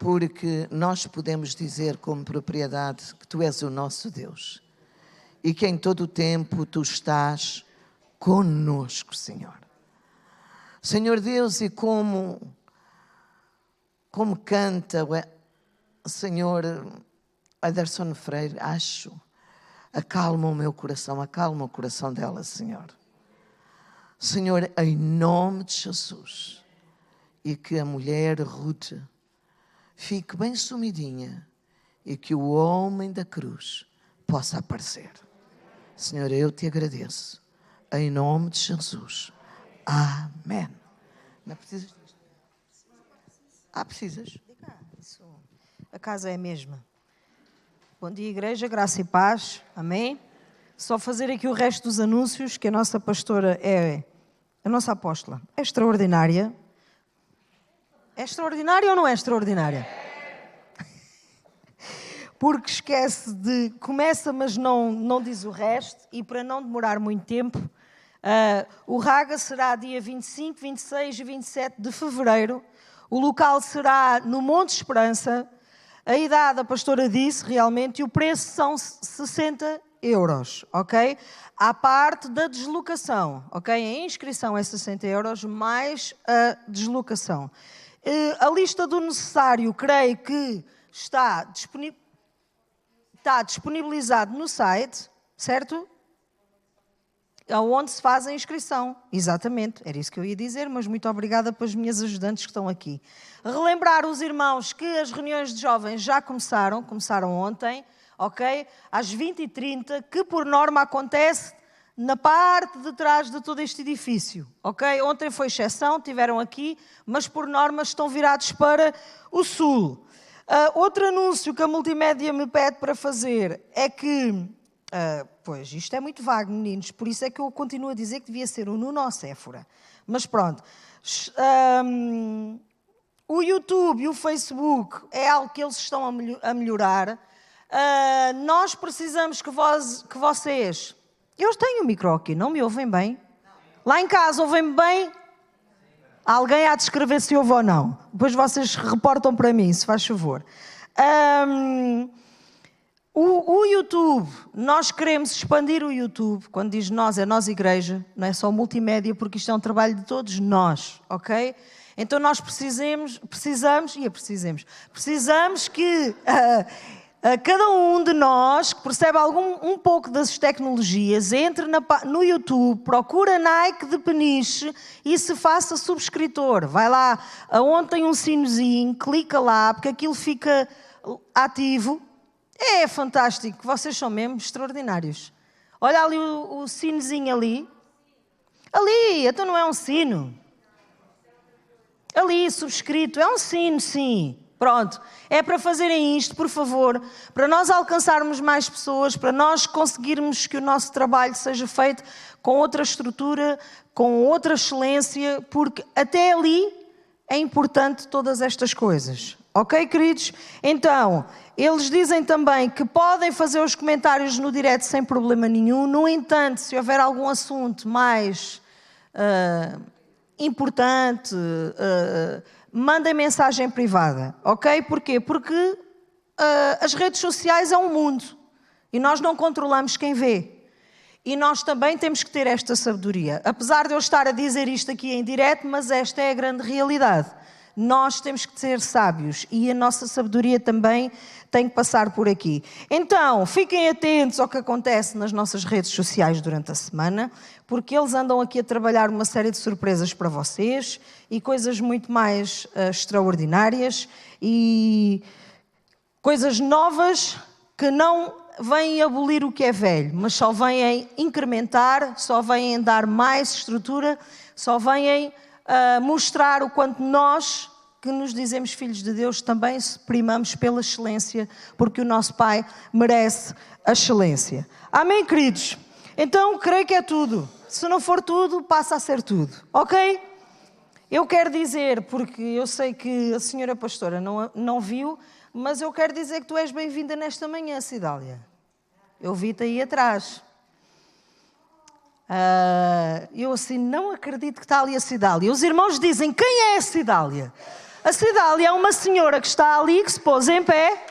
porque nós podemos dizer como propriedade que Tu és o nosso Deus e que em todo o tempo Tu estás conosco, Senhor. Senhor Deus, e como canta o Senhor Ederson Freire, acho, acalma o meu coração, acalma o coração dela, Senhor. Senhor, em nome de Jesus, e que a mulher Ruth fique bem sumidinha e que o homem da cruz possa aparecer. Senhor, eu te agradeço, em nome de Jesus. Amém. Não precisas disto? Precisas? A casa é a mesma. Bom dia, igreja, graça e paz. Amém? Só fazer aqui o resto dos anúncios, que a nossa pastora a nossa apóstola. É extraordinária. É extraordinária ou não é extraordinária? Porque esquece de... Começa, mas não diz o resto. E para não demorar muito tempo, o Raga será dia 25, 26 e 27 de fevereiro. O local será no Monte Esperança. A idade, a pastora disse, realmente, e o preço são 60 euros, ok? À parte da deslocação, ok? A inscrição é 60 euros, mais a deslocação. A lista do necessário, creio que está disponibilizado no site, certo? Onde se faz a inscrição. Exatamente, era isso que eu ia dizer, mas muito obrigada pelas minhas ajudantes que estão aqui. Relembrar os irmãos que as reuniões de jovens já começaram ontem, ok? Às 20h30, que por norma acontece na parte de trás de todo este edifício, ok? Ontem foi exceção, tiveram aqui, mas por norma estão virados para o sul. Outro anúncio que a multimédia me pede para fazer é que... pois, isto é muito vago, meninos, por isso é que eu continuo a dizer que devia ser o Nuno ou a Séfora. Mas pronto. O YouTube e o Facebook é algo que eles estão a melhorar. Nós precisamos que vocês... Eu tenho o micro aqui, não me ouvem bem? Lá em casa ouvem-me bem? Alguém há de escrever se ouve ou não. Depois vocês reportam para mim, se faz favor. O YouTube, nós queremos expandir o YouTube. Quando diz nós, é nós igreja, não é só multimédia, porque isto é um trabalho de todos nós, ok? Então nós precisamos que cada um de nós que percebe um pouco das tecnologias, entre no YouTube, procura Nike de Peniche e se faça subscritor. Vai lá, onde tem um sinozinho, clica lá, porque aquilo fica ativo. É fantástico, vocês são mesmo extraordinários. Olha ali o sinozinho ali. Ali, então não é um sino. Ali, subscrito, é um sino, sim. Pronto, é para fazerem isto, por favor, para nós alcançarmos mais pessoas, para nós conseguirmos que o nosso trabalho seja feito com outra estrutura, com outra excelência, porque até ali é importante todas estas coisas. Ok, queridos? Então, eles dizem também que podem fazer os comentários no direto sem problema nenhum. No entanto, se houver algum assunto mais importante, mandem mensagem privada, ok? Porquê? Porque as redes sociais é um mundo e nós não controlamos quem vê. E nós também temos que ter esta sabedoria. Apesar de eu estar a dizer isto aqui em direto, mas esta é a grande realidade. Nós temos que ser sábios e a nossa sabedoria também tem que passar por aqui. Então, fiquem atentos ao que acontece nas nossas redes sociais durante a semana, porque eles andam aqui a trabalhar uma série de surpresas para vocês e coisas muito mais extraordinárias e coisas novas que não vêm abolir o que é velho, mas só vêm incrementar, só vêm dar mais estrutura, só vêm mostrar o quanto nós, que nos dizemos filhos de Deus, também primamos pela excelência, porque o nosso Pai merece a excelência. Amém, queridos? Então, creio que é tudo. Se não for tudo, passa a ser tudo. Ok? Eu quero dizer, porque eu sei que a senhora pastora não viu, mas eu quero dizer que tu és bem-vinda nesta manhã, Cidália. Eu vi-te aí atrás. Eu assim, não acredito que está ali a Cidália. Os irmãos dizem, quem é a Cidália? A Cidália é uma senhora que está ali, que se pôs em pé,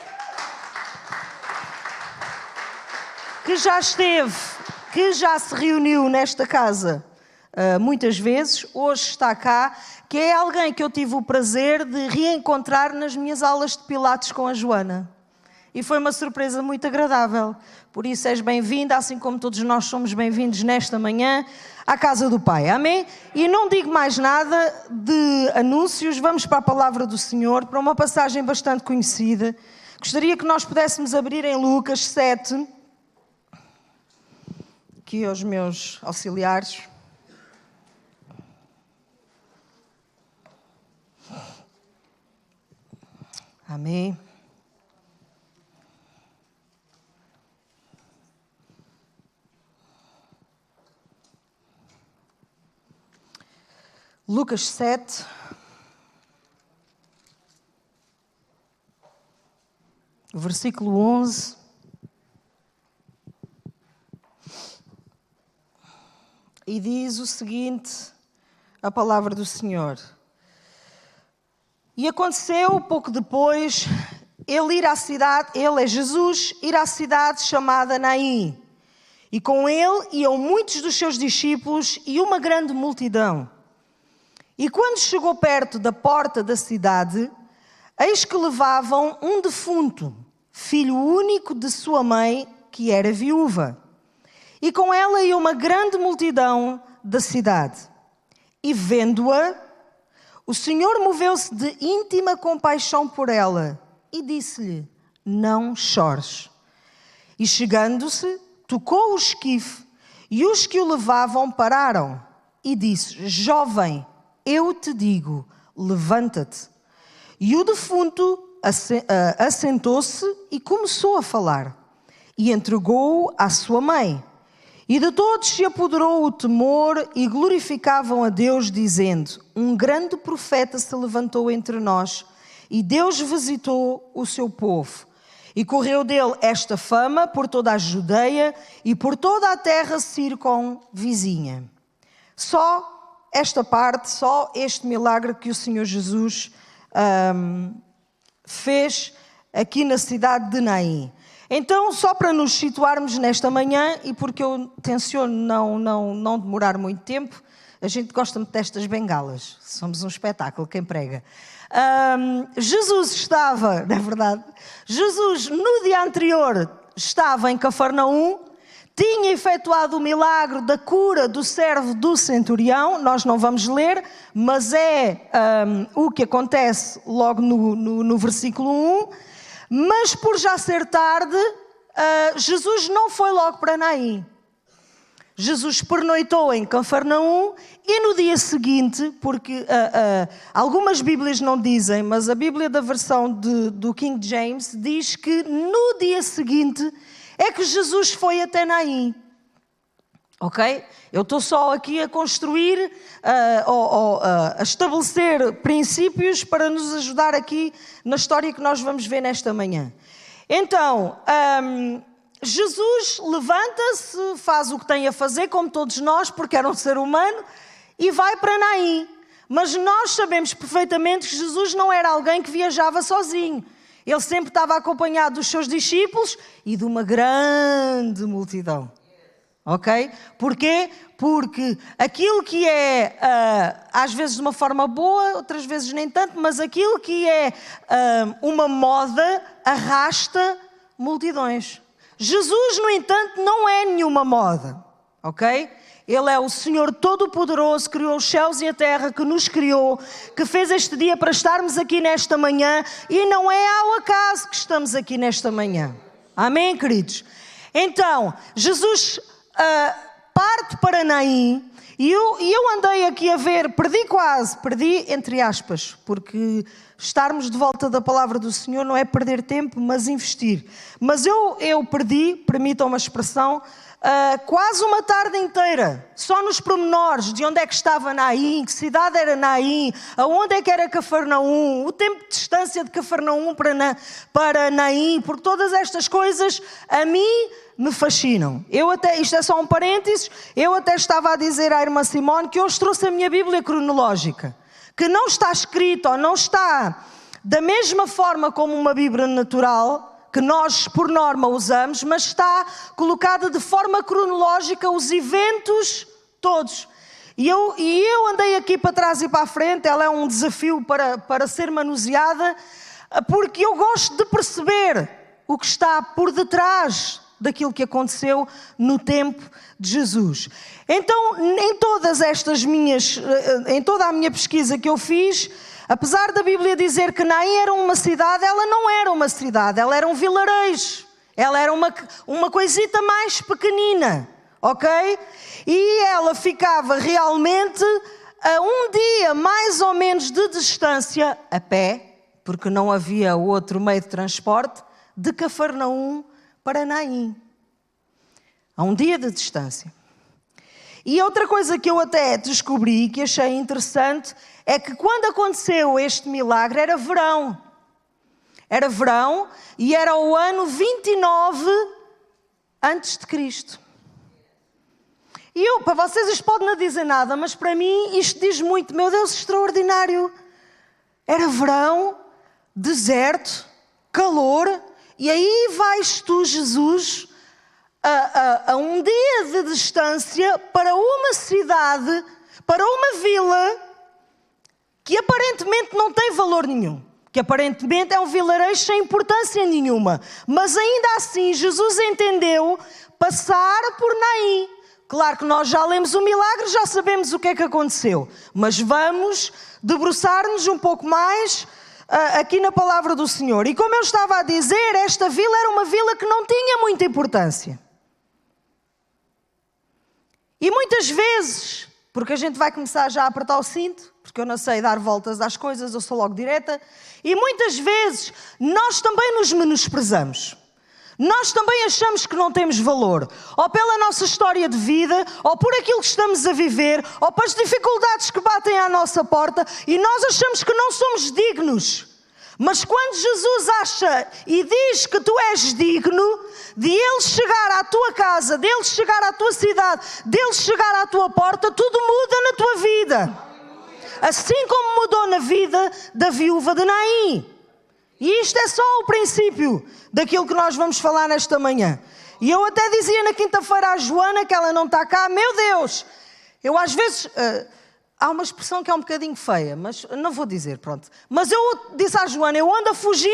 que já esteve, que já se reuniu nesta casa muitas vezes, hoje está cá, que é alguém que eu tive o prazer de reencontrar nas minhas aulas de Pilates com a Joana. E foi uma surpresa muito agradável. Por isso és bem-vinda, assim como todos nós somos bem-vindos nesta manhã, à casa do Pai. Amém? E não digo mais nada de anúncios, vamos para a palavra do Senhor, para uma passagem bastante conhecida. Gostaria que nós pudéssemos abrir em Lucas 7, aqui aos meus auxiliares. Amém. Lucas 7. Versículo 11. E diz o seguinte, a palavra do Senhor. E aconteceu, pouco depois, ele é Jesus, ir à cidade chamada Naim. E com ele iam muitos dos seus discípulos e uma grande multidão. E quando chegou perto da porta da cidade, eis que levavam um defunto, filho único de sua mãe, que era viúva. E com ela ia uma grande multidão da cidade. E vendo-a, o Senhor moveu-se de íntima compaixão por ela e disse-lhe, não chores. E chegando-se, tocou o esquife e os que o levavam pararam. E disse, jovem, eu te digo, levanta-te. E o defunto assentou-se e começou a falar. E entregou-o à sua mãe. E de todos se apoderou o temor e glorificavam a Deus, dizendo, um grande profeta se levantou entre nós e Deus visitou o seu povo. E correu dele esta fama por toda a Judeia e por toda a terra circunvizinha. Só esta parte, só este milagre que o Senhor Jesus fez aqui na cidade de Naim. Então, só para nos situarmos nesta manhã, e porque eu tenciono não demorar muito tempo, a gente gosta muito destas bengalas, somos um espetáculo, quem prega. Jesus estava, não é verdade? Jesus, no dia anterior, estava em Cafarnaum, tinha efetuado o milagre da cura do servo do centurião, nós não vamos ler, mas é o que acontece logo no versículo 1. Mas por já ser tarde, Jesus não foi logo para Naim. Jesus pernoitou em Cafarnaum e no dia seguinte, porque algumas Bíblias não dizem, mas a Bíblia da versão do King James diz que no dia seguinte é que Jesus foi até Naim. Ok? Eu estou só aqui a construir, a estabelecer princípios para nos ajudar aqui na história que nós vamos ver nesta manhã. Então, Jesus levanta-se, faz o que tem a fazer, como todos nós, porque era um ser humano, e vai para Naim. Mas nós sabemos perfeitamente que Jesus não era alguém que viajava sozinho. Ele sempre estava acompanhado dos seus discípulos e de uma grande multidão. Ok? Porquê? Porque aquilo que é, às vezes de uma forma boa, outras vezes nem tanto, mas aquilo que é uma moda arrasta multidões. Jesus, no entanto, não é nenhuma moda. Ok? Ele é o Senhor Todo-Poderoso, criou os céus e a terra, que nos criou, que fez este dia para estarmos aqui nesta manhã, e não é ao acaso que estamos aqui nesta manhã. Amém, queridos? Então, Jesus parte para Naim, e eu andei aqui a ver, perdi entre aspas, porque estarmos de volta da palavra do Senhor não é perder tempo, mas investir. Mas eu perdi, permitam uma expressão, quase uma tarde inteira, só nos pormenores de onde é que estava Naim, que cidade era Naim, aonde é que era Cafarnaum, o tempo de distância de Cafarnaum para Naim, porque todas estas coisas a mim me fascinam. Isto é só um parênteses, eu até estava a dizer à irmã Simone que hoje trouxe a minha Bíblia cronológica, que não está escrita ou não está da mesma forma como uma Bíblia natural, que nós por norma usamos, mas está colocada de forma cronológica os eventos todos. E eu andei aqui para trás e para a frente, ela é um desafio para ser manuseada, porque eu gosto de perceber o que está por detrás daquilo que aconteceu no tempo de Jesus. Então, em toda a minha pesquisa que eu fiz, apesar da Bíblia dizer que Naim era uma cidade, ela não era uma cidade, ela era um vilarejo. Ela era uma coisita mais pequenina, ok? E ela ficava realmente a um dia mais ou menos de distância, a pé, porque não havia outro meio de transporte, de Cafarnaum para Naim. A um dia de distância. E outra coisa que eu até descobri, que achei interessante, é que quando aconteceu este milagre era verão. Era verão e era o ano 29 antes de Cristo. E para vocês isto pode não dizer nada, mas para mim isto diz muito. Meu Deus, extraordinário. Era verão, deserto, calor, e aí vais tu, Jesus, a um dia de distância para uma cidade, para uma vila que aparentemente não tem valor nenhum, que aparentemente é um vilarejo sem importância nenhuma, mas ainda assim Jesus entendeu passar por Naim. Claro que nós já lemos o milagre, já sabemos o que é que aconteceu, mas vamos debruçar-nos um pouco mais aqui na palavra do Senhor. E como eu estava a dizer, esta vila era uma vila que não tinha muita importância. E muitas vezes, porque a gente vai começar já a apertar o cinto, porque eu não sei dar voltas às coisas, eu sou logo direta, e muitas vezes nós também nos menosprezamos. Nós também achamos que não temos valor, ou pela nossa história de vida, ou por aquilo que estamos a viver, ou pelas dificuldades que batem à nossa porta, e nós achamos que não somos dignos. Mas quando Jesus acha e diz que tu és digno, de Ele chegar à tua casa, de Ele chegar à tua cidade, de Ele chegar à tua porta, tudo muda na tua vida. Assim como mudou na vida da viúva de Naim. E isto é só o princípio daquilo que nós vamos falar nesta manhã. E eu até dizia na quinta-feira à Joana, que ela não está cá, meu Deus, eu às vezes... há uma expressão que é um bocadinho feia, mas não vou dizer, pronto. Mas eu disse à Joana, eu ando a fugir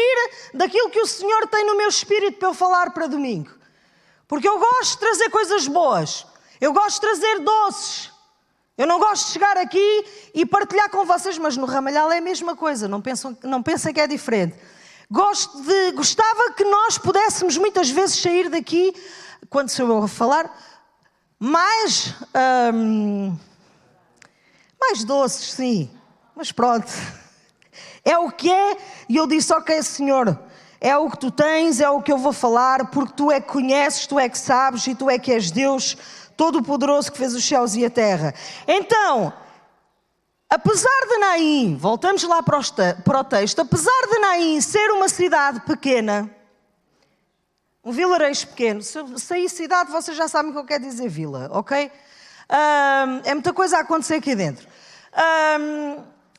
daquilo que o Senhor tem no meu espírito para eu falar para domingo. Porque eu gosto de trazer coisas boas. Eu gosto de trazer doces. Eu não gosto de chegar aqui e partilhar com vocês, mas no Ramalhal é a mesma coisa, não pensem que é diferente. Gostava que nós pudéssemos muitas vezes sair daqui, quando sou eu a falar, mais doces, sim, mas pronto, é o que é, e eu disse, ok Senhor, é o que tu tens, é o que eu vou falar, porque tu é que conheces, tu é que sabes, e tu é que és Deus Todo-Poderoso que fez os céus e a terra. Então, apesar de Naim, voltamos lá para o texto, apesar de Naim ser uma cidade pequena, um vilarejo pequeno, se aí cidade vocês já sabem o que eu quero dizer vila, ok? É muita coisa a acontecer aqui dentro.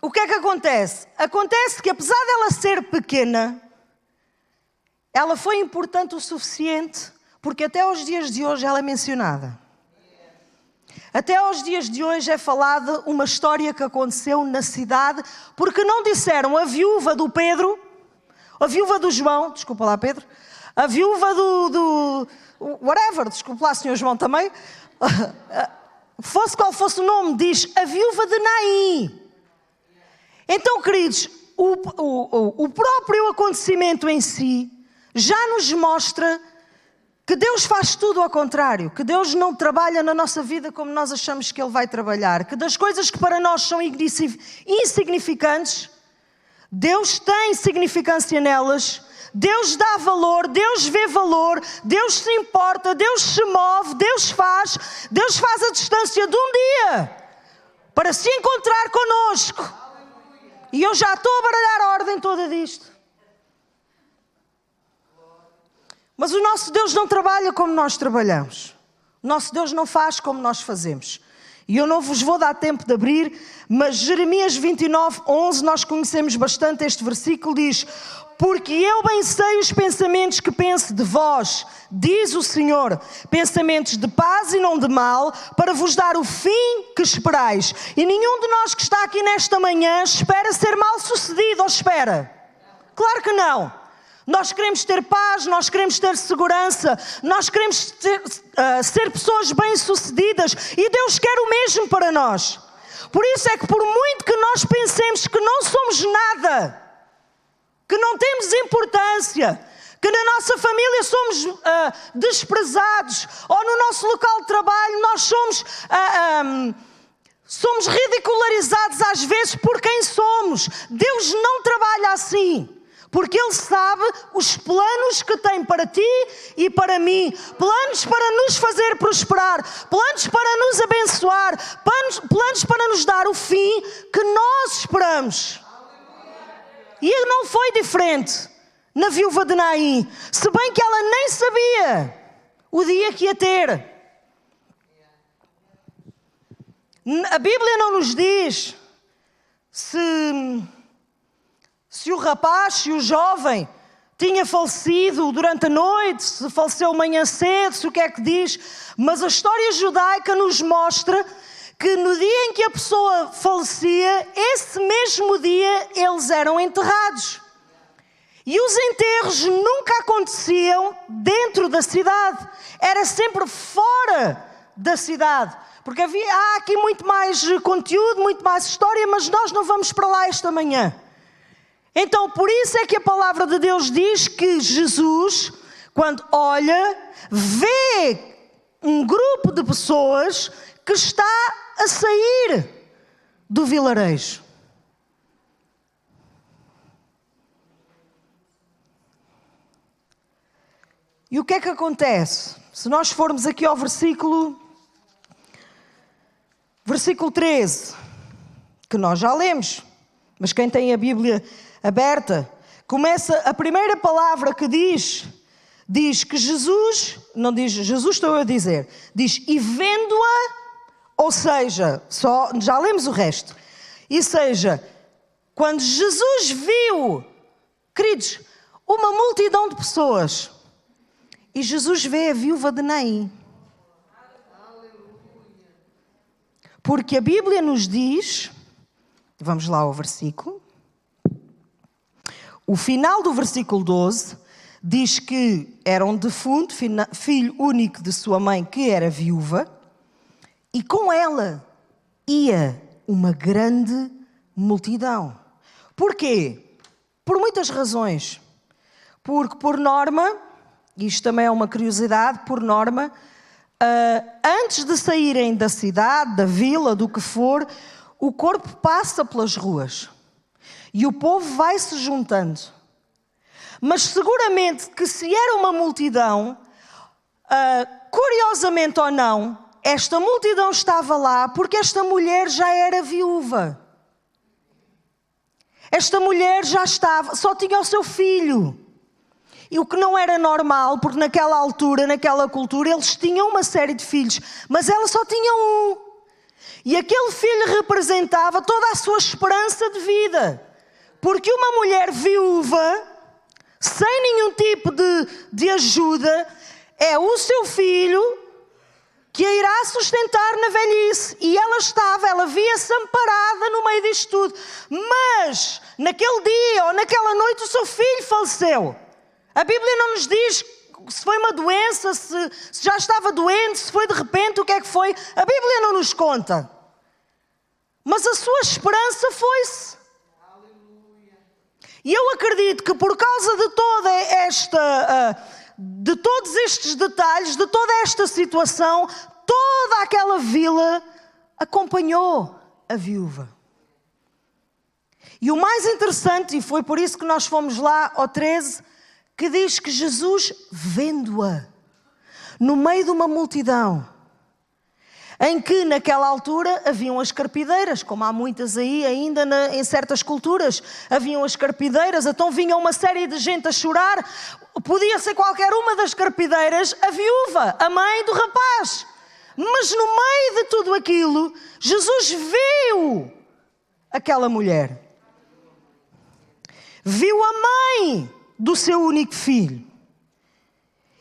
O que é que acontece? Acontece que apesar dela ser pequena, ela foi importante o suficiente, porque até aos dias de hoje ela é mencionada. Até aos dias de hoje é falada uma história que aconteceu na cidade, porque não disseram a viúva do Pedro, a viúva do João, desculpa lá Pedro, a viúva do whatever, desculpa lá Senhor João também, fosse qual fosse o nome, diz a viúva de Naim. Então, queridos, o próprio acontecimento em si já nos mostra que Deus faz tudo ao contrário, que Deus não trabalha na nossa vida como nós achamos que Ele vai trabalhar, que das coisas que para nós são insignificantes, Deus tem significância nelas, Deus dá valor, Deus vê valor, Deus se importa, Deus se move, Deus faz a distância de um dia para se encontrar connosco. E eu já estou a baralhar a ordem toda disto. Mas o nosso Deus não trabalha como nós trabalhamos. O nosso Deus não faz como nós fazemos. E eu não vos vou dar tempo de abrir, mas Jeremias 29:11, nós conhecemos bastante este versículo, diz: porque eu bem sei os pensamentos que penso de vós, diz o Senhor, pensamentos de paz e não de mal, para vos dar o fim que esperais. E nenhum de nós que está aqui nesta manhã espera ser mal sucedido, ou espera? Claro que não. Nós queremos ter paz, nós queremos ter segurança, nós queremos ser pessoas bem-sucedidas, e Deus quer o mesmo para nós. Por isso é que, por muito que nós pensemos que não somos nada, que não temos importância, que na nossa família somos desprezados, ou no nosso local de trabalho nós somos ridicularizados às vezes por quem somos, Deus não trabalha assim. Porque Ele sabe os planos que tem para ti e para mim. Planos para nos fazer prosperar. Planos para nos abençoar. Planos para nos dar o fim que nós esperamos. E não foi diferente na viúva de Naim. Se bem que ela nem sabia o dia que ia ter. A Bíblia não nos diz se o rapaz, se o jovem tinha falecido durante a noite, se faleceu amanhã cedo, se o que é que diz. Mas a história judaica nos mostra que no dia em que a pessoa falecia, esse mesmo dia eles eram enterrados. E os enterros nunca aconteciam dentro da cidade, era sempre fora da cidade. Porque há aqui muito mais conteúdo, muito mais história, mas nós não vamos para lá esta manhã. Então, por isso é que a palavra de Deus diz que Jesus, quando olha, vê um grupo de pessoas que está a sair do vilarejo. E o que é que acontece? Se nós formos aqui ao versículo 13, que nós já lemos, mas quem tem a Bíblia aberta, começa a primeira palavra que diz que Jesus, não diz Jesus, estou eu a dizer, diz e vendo-a, ou seja, já lemos o resto, e seja, quando Jesus viu, queridos, uma multidão de pessoas, e Jesus vê a viúva de Naim, porque a Bíblia nos diz, vamos lá ao versículo, o final do versículo 12 diz que era um defunto, filho único de sua mãe, que era viúva, e com ela ia uma grande multidão. Porquê? Por muitas razões. Porque, por norma, isto também é uma curiosidade, por norma, antes de saírem da cidade, da vila, do que for, o corpo passa pelas ruas. E o povo vai se juntando. Mas seguramente que se era uma multidão, curiosamente ou não, esta multidão estava lá porque esta mulher já era viúva. Esta mulher já estava, só tinha o seu filho. E o que não era normal, porque naquela altura, naquela cultura, eles tinham uma série de filhos, mas ela só tinha um. E aquele filho representava toda a sua esperança de vida. Porque uma mulher viúva, sem nenhum tipo de ajuda, é o seu filho que a irá sustentar na velhice. E ela via-se amparada no meio disto tudo. Mas, naquele dia ou naquela noite, o seu filho faleceu. A Bíblia não nos diz se foi uma doença, se já estava doente, se foi de repente, o que é que foi. A Bíblia não nos conta. Mas a sua esperança foi-se. E eu acredito que por causa de de todos estes detalhes, de toda esta situação, toda aquela vila acompanhou a viúva. E o mais interessante, e foi por isso que nós fomos lá ao 13, que diz que Jesus, vendo-a, no meio de uma multidão, em que naquela altura haviam as carpideiras, como há muitas aí ainda em certas culturas, haviam as carpideiras, então vinha uma série de gente a chorar, podia ser qualquer uma das carpideiras, a viúva, a mãe do rapaz. Mas no meio de tudo aquilo, Jesus viu aquela mulher. Viu a mãe do seu único filho.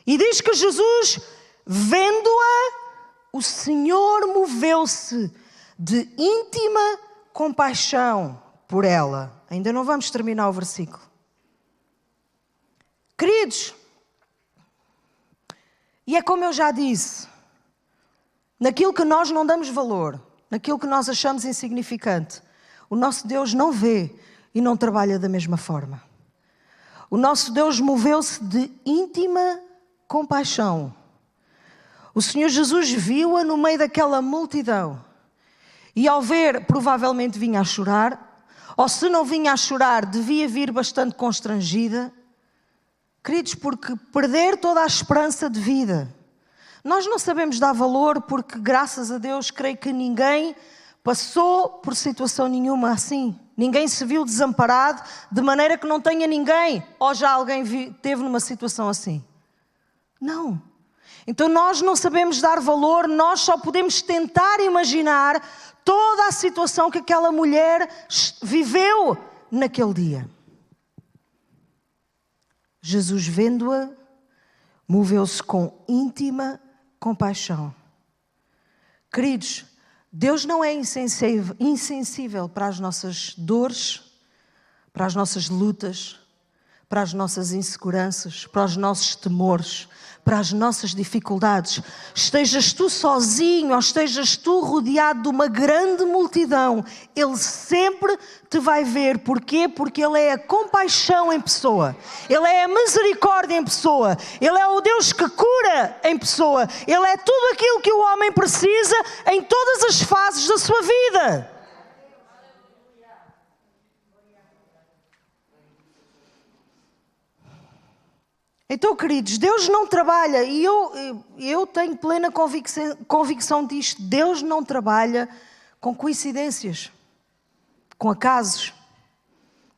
E diz que Jesus, vendo-a, o Senhor moveu-se de íntima compaixão por ela. Ainda não vamos terminar o versículo. Queridos, e é como eu já disse, naquilo que nós não damos valor, naquilo que nós achamos insignificante, o nosso Deus não vê e não trabalha da mesma forma. O nosso Deus moveu-se de íntima compaixão. O Senhor Jesus viu-a no meio daquela multidão. E ao ver, provavelmente vinha a chorar. Ou se não vinha a chorar, devia vir bastante constrangida. Queridos, porque perder toda a esperança de vida. Nós não sabemos dar valor porque, graças a Deus, creio que ninguém passou por situação nenhuma assim. Ninguém se viu desamparado, de maneira que não tenha ninguém. Ou já alguém teve numa situação assim. Não. Então nós não sabemos dar valor, nós só podemos tentar imaginar toda a situação que aquela mulher viveu naquele dia. Jesus, vendo-a, moveu-se com íntima compaixão. Queridos, Deus não é insensível para as nossas dores, para as nossas lutas, para as nossas inseguranças, para os nossos temores, para as nossas dificuldades. Estejas tu sozinho ou estejas tu rodeado de uma grande multidão, Ele sempre te vai ver. Porquê? Porque Ele é a compaixão em pessoa. Ele é a misericórdia em pessoa. Ele é o Deus que cura em pessoa. Ele é tudo aquilo que o homem precisa em todas as fases da sua vida. Então, queridos, Deus não trabalha, e eu tenho plena convicção disto, Deus não trabalha com coincidências, com acasos.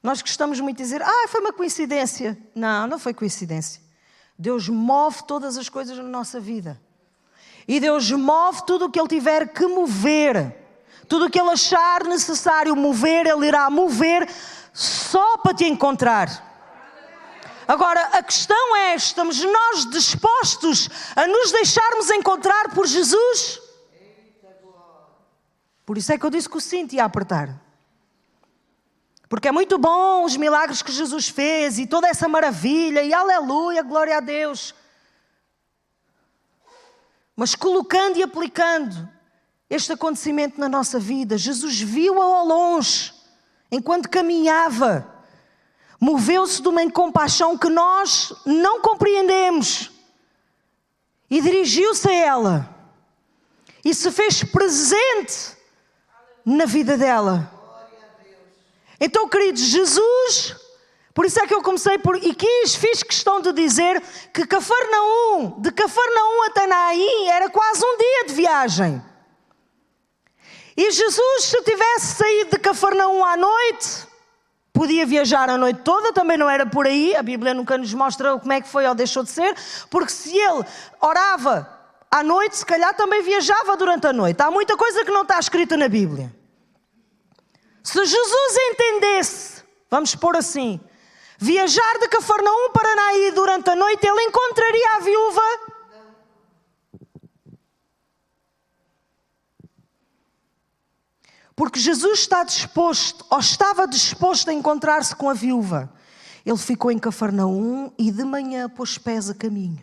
Nós gostamos muito de dizer, foi uma coincidência. Não, não foi coincidência. Deus move todas as coisas na nossa vida. E Deus move tudo o que Ele tiver que mover. Tudo o que Ele achar necessário mover, Ele irá mover só para te encontrar. Agora, a questão é, estamos nós dispostos a nos deixarmos encontrar por Jesus? Por isso é que eu disse que o cinto ia apertar. Porque é muito bom os milagres que Jesus fez e toda essa maravilha e aleluia, glória a Deus. Mas colocando e aplicando este acontecimento na nossa vida, Jesus viu-a ao longe, enquanto caminhava. Moveu-se de uma compaixão que nós não compreendemos e dirigiu-se a ela e se fez presente na vida dela. Então, queridos, Jesus, por isso é que eu comecei fiz questão de dizer que de Cafarnaum até Naim era quase um dia de viagem. E Jesus, se tivesse saído de Cafarnaum à noite, podia viajar a noite toda, também não era por aí. A Bíblia nunca nos mostra como é que foi ou deixou de ser, porque se ele orava à noite, se calhar também viajava durante a noite. Há muita coisa que não está escrita na Bíblia. Se Jesus entendesse, vamos pôr assim, viajar de Cafarnaum para Naim durante a noite, ele encontraria a viúva. Porque Jesus estava disposto a encontrar-se com a viúva. Ele ficou em Cafarnaum e de manhã pôs pés a caminho.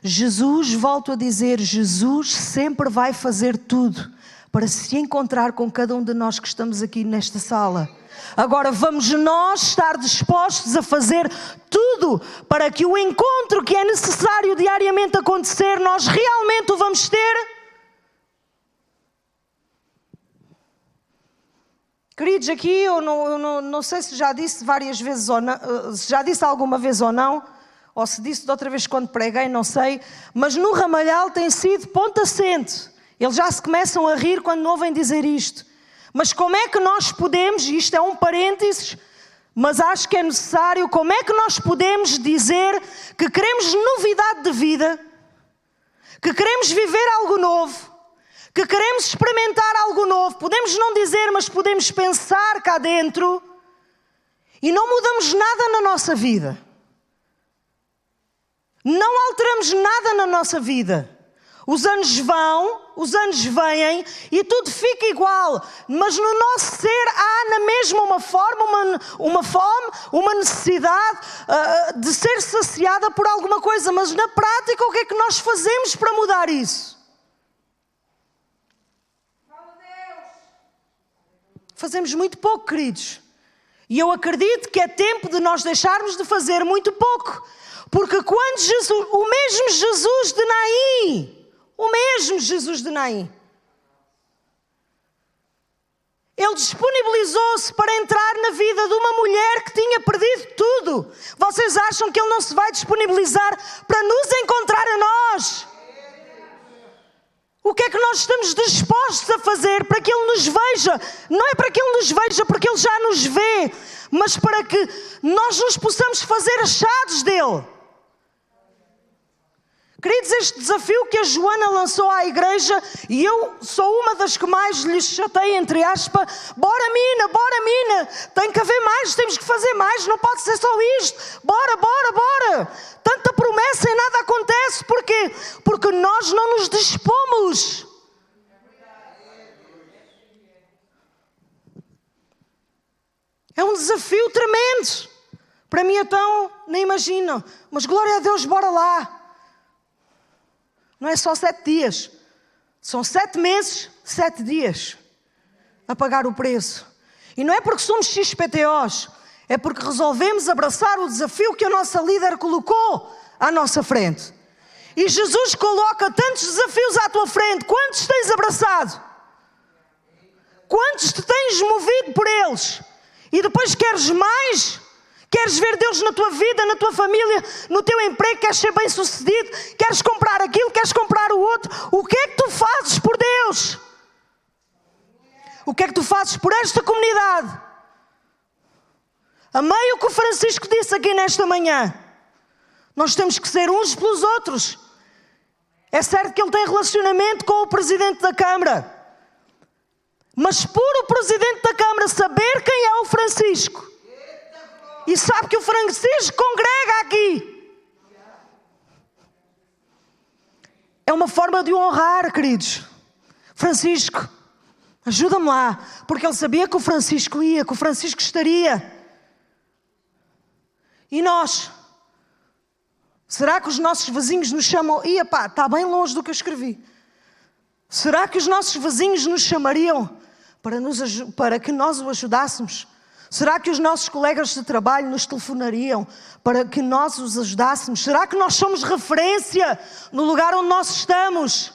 Jesus, volto a dizer, Jesus sempre vai fazer tudo para se encontrar com cada um de nós que estamos aqui nesta sala. Agora vamos nós estar dispostos a fazer tudo para que o encontro que é necessário diariamente acontecer, nós realmente o vamos ter. Queridos, aqui eu não sei se já disse várias vezes ou não, se já disse alguma vez ou não, ou se disse de outra vez quando preguei, não sei, mas no Ramalhal tem sido ponto assente. Eles já se começam a rir quando ouvem dizer isto. Mas como é que nós podemos, e isto é um parênteses, mas acho que é necessário, como é que nós podemos dizer que queremos novidade de vida, que queremos viver algo novo, que queremos experimentar algo novo. Podemos não dizer, mas podemos pensar cá dentro e não mudamos nada na nossa vida. Não alteramos nada na nossa vida. Os anos vão, os anos vêm e tudo fica igual. Mas no nosso ser há na mesma uma forma, uma fome, uma necessidade de ser saciada por alguma coisa. Mas na prática, o que é que nós fazemos para mudar isso? Fazemos muito pouco, queridos. E eu acredito que é tempo de nós deixarmos de fazer muito pouco. Porque quando Jesus, o mesmo Jesus de Naim, ele disponibilizou-se para entrar na vida de uma mulher que tinha perdido tudo. Vocês acham que ele não se vai disponibilizar para nos encontrar a nós? O que é que nós estamos dispostos a fazer para que ele nos veja? Não é para que ele nos veja porque ele já nos vê, mas para que nós nos possamos fazer achados dele. Queridos, este desafio que a Joana lançou à igreja, e eu sou uma das que mais lhes chatei, entre aspas, bora mina, tem que haver mais, temos que fazer mais, não pode ser só isto, bora. Tanta promessa e nada acontece, porquê? Porque nós não nos dispomos. É um desafio tremendo. Para mim então, nem imagino, mas glória a Deus, bora lá. Não é só 7 dias, são 7 meses, 7 dias a pagar o preço. E não é porque somos XPTOs, é porque resolvemos abraçar o desafio que a nossa líder colocou à nossa frente. E Jesus coloca tantos desafios à tua frente. Quantos tens abraçado? Quantos te tens movido por eles? E depois queres mais? Queres ver Deus na tua vida, na tua família, no teu emprego, queres ser bem sucedido, queres comprar aquilo, queres comprar o outro. O que é que tu fazes por Deus? O que é que tu fazes por esta comunidade? Amei o que o Francisco disse aqui nesta manhã. Nós temos que ser uns pelos outros. É certo que ele tem relacionamento com o Presidente da Câmara. Mas por o Presidente da Câmara saber quem é o Francisco, e sabe que o Francisco congrega aqui, é uma forma de o honrar, queridos. Francisco, ajuda-me lá, porque ele sabia que o Francisco ia, que o Francisco estaria. E nós? Será que os nossos vizinhos nos chamam? Está bem longe do que eu escrevi. Será que os nossos vizinhos nos chamariam para que nós o ajudássemos? Será que os nossos colegas de trabalho nos telefonariam para que nós os ajudássemos? Será que nós somos referência no lugar onde nós estamos?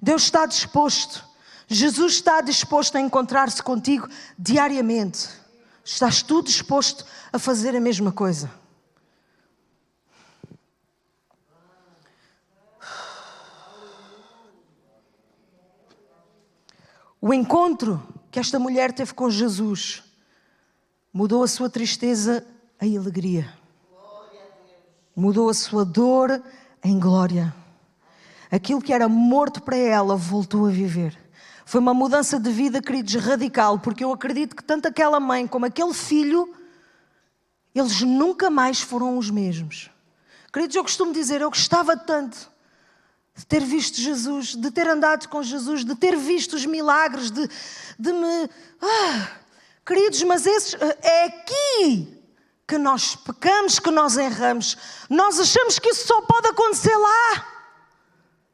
Deus está disposto. Jesus está disposto a encontrar-se contigo diariamente. Estás tu disposto a fazer a mesma coisa? O encontro que esta mulher teve com Jesus mudou a sua tristeza em alegria. Mudou a sua dor em glória. Aquilo que era morto para ela voltou a viver. Foi uma mudança de vida, queridos, radical, porque eu acredito que tanto aquela mãe como aquele filho, eles nunca mais foram os mesmos. Queridos, eu costumo dizer, eu gostava tanto de ter visto Jesus, de ter andado com Jesus, de ter visto os milagres, de me... queridos, mas é aqui que nós pecamos, que nós erramos. Nós achamos que isso só pode acontecer lá.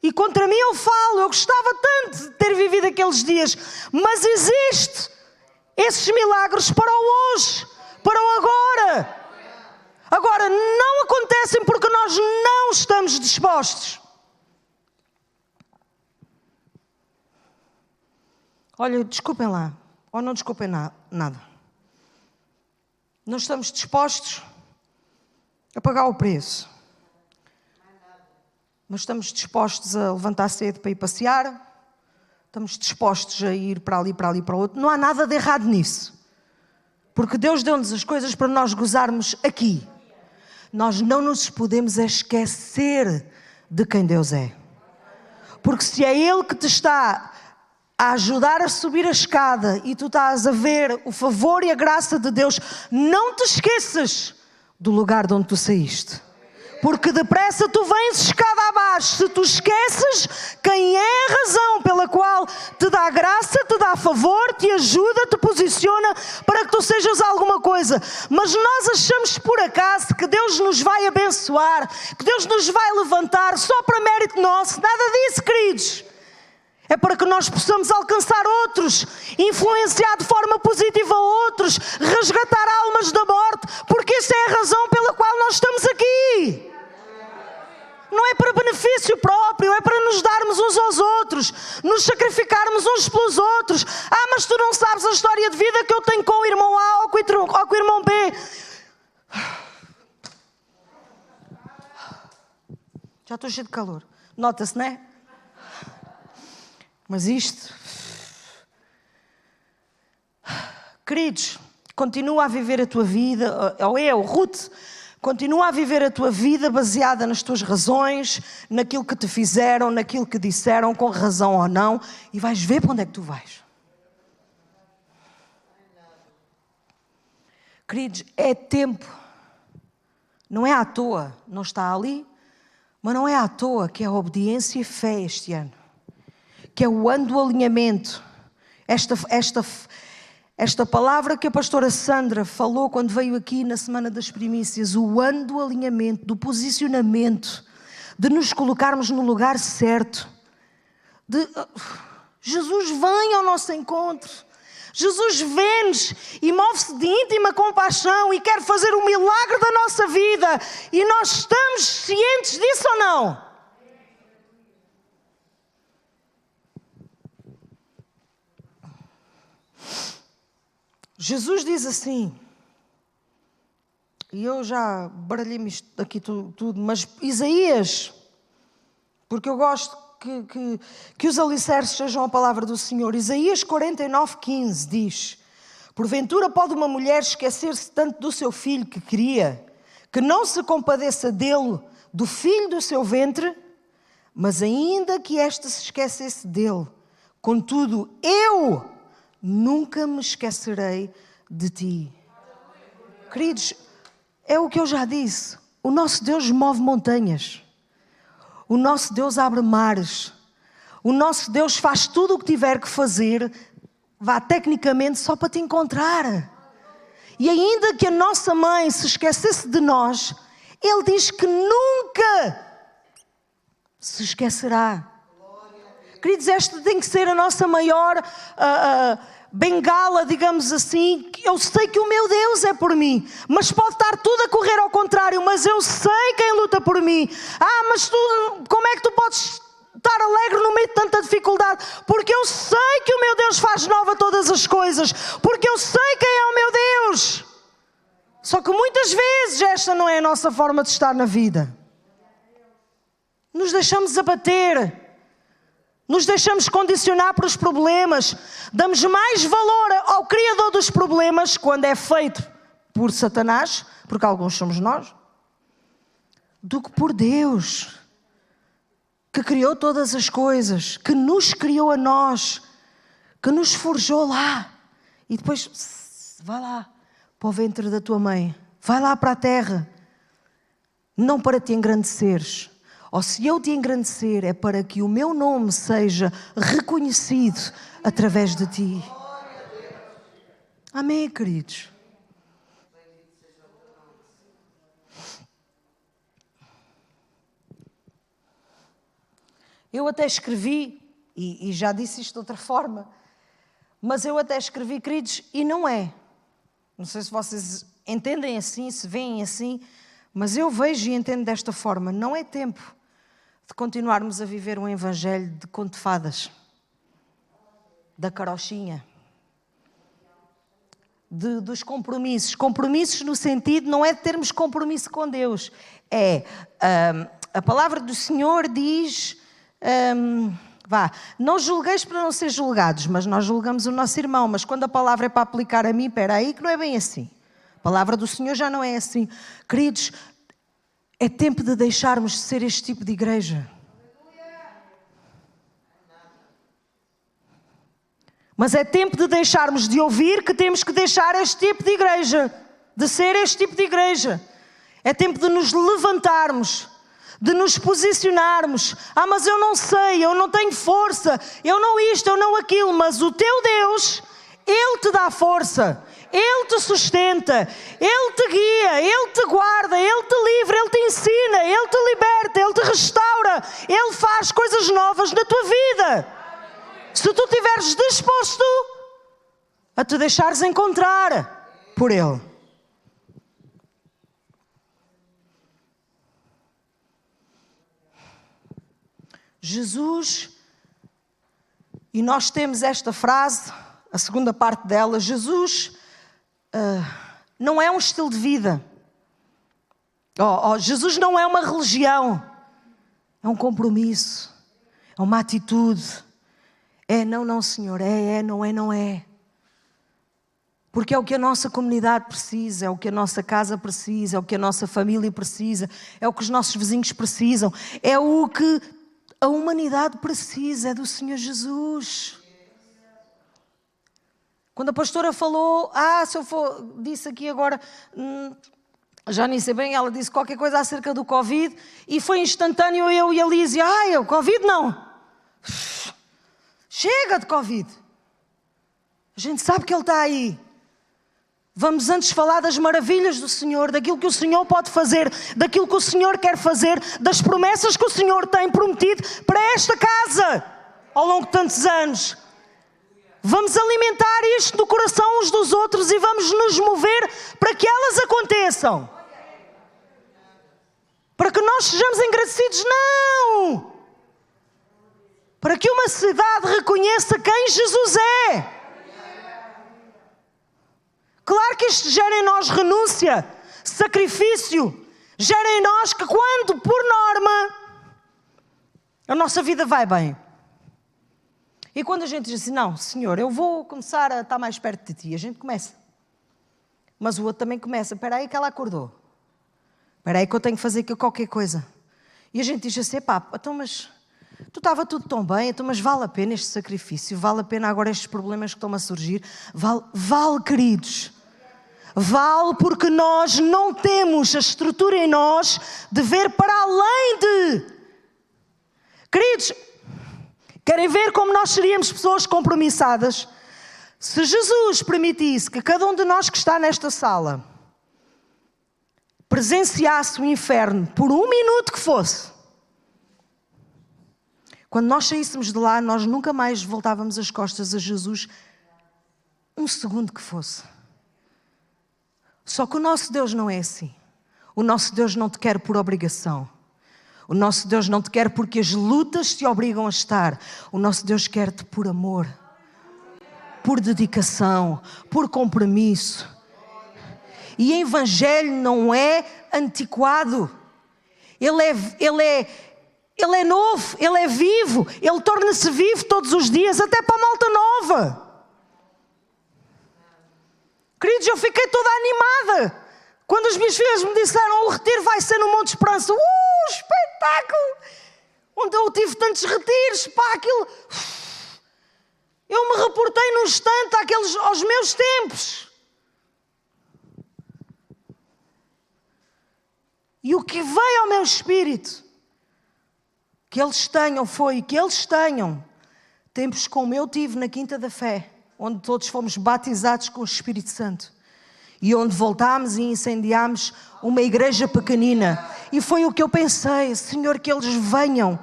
E contra mim eu falo, eu gostava tanto de ter vivido aqueles dias, mas existe esses milagres para o hoje, para o agora. Agora, não acontecem porque nós não estamos dispostos. Olha, desculpem lá, ou não desculpem nada. Não estamos dispostos a pagar o preço. Mas estamos dispostos a levantar cedo para ir passear. Estamos dispostos a ir para ali, para o outro. Não há nada de errado nisso. Porque Deus deu-nos as coisas para nós gozarmos aqui. nós não nos podemos esquecer de quem Deus é. Porque se é Ele que te está a ajudar a subir a escada e tu estás a ver o favor e a graça de Deus, não te esqueças do lugar de onde tu saíste. Porque depressa tu vens escada abaixo. Se tu esqueces quem é a razão pela qual te dá graça, te dá favor, te ajuda, te posiciona para que tu sejas alguma coisa. Mas nós achamos por acaso que Deus nos vai abençoar, que Deus nos vai levantar só para mérito nosso. Nada disso, queridos. É para que nós possamos alcançar outros, influenciar de forma positiva outros, resgatar almas da morte, porque essa é a razão pela qual nós estamos aqui. Não é para benefício próprio, é para nos darmos uns aos outros, nos sacrificarmos uns pelos outros. Mas tu não sabes a história de vida que eu tenho com o irmão A ou com o irmão B. Já estou cheio de calor. Nota-se, não é? Mas isto... Queridos, continua a viver a tua vida, ou Ruth, continua a viver a tua vida baseada nas tuas razões, naquilo que te fizeram, naquilo que disseram, com razão ou não, e vais ver para onde é que tu vais. Queridos, é tempo. Não é à toa, não está ali, mas não é à toa que é a obediência e fé este ano. Que é o ano do alinhamento. Esta palavra que a pastora Sandra falou quando veio aqui na Semana das Primícias, o ano do alinhamento, do posicionamento, de nos colocarmos no lugar certo. Jesus vem ao nosso encontro. Jesus vê-nos e move-se de íntima compaixão e quer fazer o milagre da nossa vida. E nós estamos cientes disso ou não? Jesus diz assim, e eu já baralhei-me isto aqui tudo, mas Isaías, porque eu gosto que os alicerces sejam a palavra do Senhor. Isaías 49:15 diz: porventura pode uma mulher esquecer-se tanto do seu filho que queria, que não se compadeça dele, do filho do seu ventre? Mas ainda que esta se esquecesse dele, contudo eu nunca me esquecerei de ti. Queridos, é o que eu já disse. O nosso Deus move montanhas. O nosso Deus abre mares. O nosso Deus faz tudo o que tiver que fazer, vá tecnicamente só para te encontrar. E ainda que a nossa mãe se esquecesse de nós, Ele diz que nunca se esquecerá. Queridos, esta tem que ser a nossa maior bengala, digamos assim. Eu sei que o meu Deus é por mim, mas pode estar tudo a correr ao contrário, mas eu sei quem luta por mim. Mas tu, como é que tu podes estar alegre no meio de tanta dificuldade? Porque eu sei que o meu Deus faz nova todas as coisas, porque eu sei quem é o meu Deus. Só que muitas vezes esta não é a nossa forma de estar na vida. Nos deixamos abater. Nos deixamos condicionar por os problemas. Damos mais valor ao Criador dos problemas quando é feito por Satanás, porque alguns somos nós, do que por Deus, que criou todas as coisas, que nos criou a nós, que nos forjou lá. E depois, vai lá para o ventre da tua mãe. Vai lá para a terra. Não para te engrandeceres. Ou se eu te engrandecer, é para que o meu nome seja reconhecido através de ti. Amém, queridos? Eu até escrevi, e já disse isto de outra forma, mas eu até escrevi, queridos, e não é. Não sei se vocês entendem assim, se veem assim, mas eu vejo e entendo desta forma. Não é tempo de continuarmos a viver um evangelho de conto de fadas, da carochinha, dos compromissos. Compromissos no sentido, não é de termos compromisso com Deus. A palavra do Senhor diz, não julgueis para não ser julgados, mas nós julgamos o nosso irmão. Mas quando a palavra é para aplicar a mim, espera aí que não é bem assim. A palavra do Senhor já não é assim. Queridos, É tempo de deixarmos de ser este tipo de igreja. Mas é tempo de deixarmos de ouvir que temos que deixar este tipo de igreja, de ser este tipo de igreja. É tempo de nos levantarmos, de nos posicionarmos. Mas eu não sei, eu não tenho força, eu não isto, eu não aquilo. Mas o teu Deus, Ele te dá força, Ele te sustenta, Ele te guia, Ele te guarda, Ele te livra, Ele te ensina, Ele te liberta, Ele te restaura, Ele faz coisas novas na tua vida. Se tu estiveres disposto a te deixares encontrar por Ele. Jesus, e nós temos esta frase, a segunda parte dela, Jesus não é um estilo de vida. Jesus não é uma religião, é um compromisso, é uma atitude. É, não, Senhor, não é. Porque é o que a nossa comunidade precisa, é o que a nossa casa precisa, é o que a nossa família precisa, é o que os nossos vizinhos precisam, é o que a humanidade precisa, é do Senhor Jesus. Quando a pastora falou, disse aqui agora, já nem sei bem, ela disse qualquer coisa acerca do Covid, e foi instantâneo, eu e a Lísia, o Covid não. Chega de Covid. A gente sabe que Ele está aí. Vamos antes falar das maravilhas do Senhor, daquilo que o Senhor pode fazer, daquilo que o Senhor quer fazer, das promessas que o Senhor tem prometido para esta casa ao longo de tantos anos. Vamos alimentar isto no coração uns dos outros e vamos nos mover para que elas aconteçam. Para que nós sejamos agradecidos, não! Para que uma cidade reconheça quem Jesus é. Claro que isto gera em nós renúncia, sacrifício. Gera em nós que quando, por norma, a nossa vida vai bem. E quando a gente diz assim, não, Senhor, eu vou começar a estar mais perto de Ti. A gente começa. Mas o outro também começa. Espera aí que ela acordou. Espera aí que eu tenho que fazer aqui qualquer coisa. E a gente diz assim, então mas... Tu estava tudo tão bem, então, mas vale a pena este sacrifício? Vale a pena agora estes problemas que estão a surgir? Vale, queridos. Vale porque nós não temos a estrutura em nós de ver para além de... Queridos, querem ver como nós seríamos pessoas compromissadas? Se Jesus permitisse que cada um de nós que está nesta sala presenciasse o inferno por 1 minuto que fosse, quando nós saíssemos de lá, nós nunca mais voltávamos as costas a Jesus, 1 segundo que fosse. Só que o nosso Deus não é assim. O nosso Deus não te quer por obrigação. O nosso Deus não te quer porque as lutas te obrigam a estar. O nosso Deus quer-te por amor, por dedicação, por compromisso. E o Evangelho não é antiquado. Ele é novo, Ele é vivo, Ele torna-se vivo todos os dias, até para a malta nova. Queridos, eu fiquei toda animada quando as minhas filhas me disseram o retiro vai ser no Monte Esperança. Espetáculo! Onde eu tive tantos retiros, aquilo... Eu me reportei num instante aos meus tempos. E o que veio ao meu espírito, que eles tenham tempos como eu tive na Quinta da Fé, onde todos fomos batizados com o Espírito Santo e onde voltámos e incendiámos uma igreja pequenina. E foi o que eu pensei, Senhor, que eles venham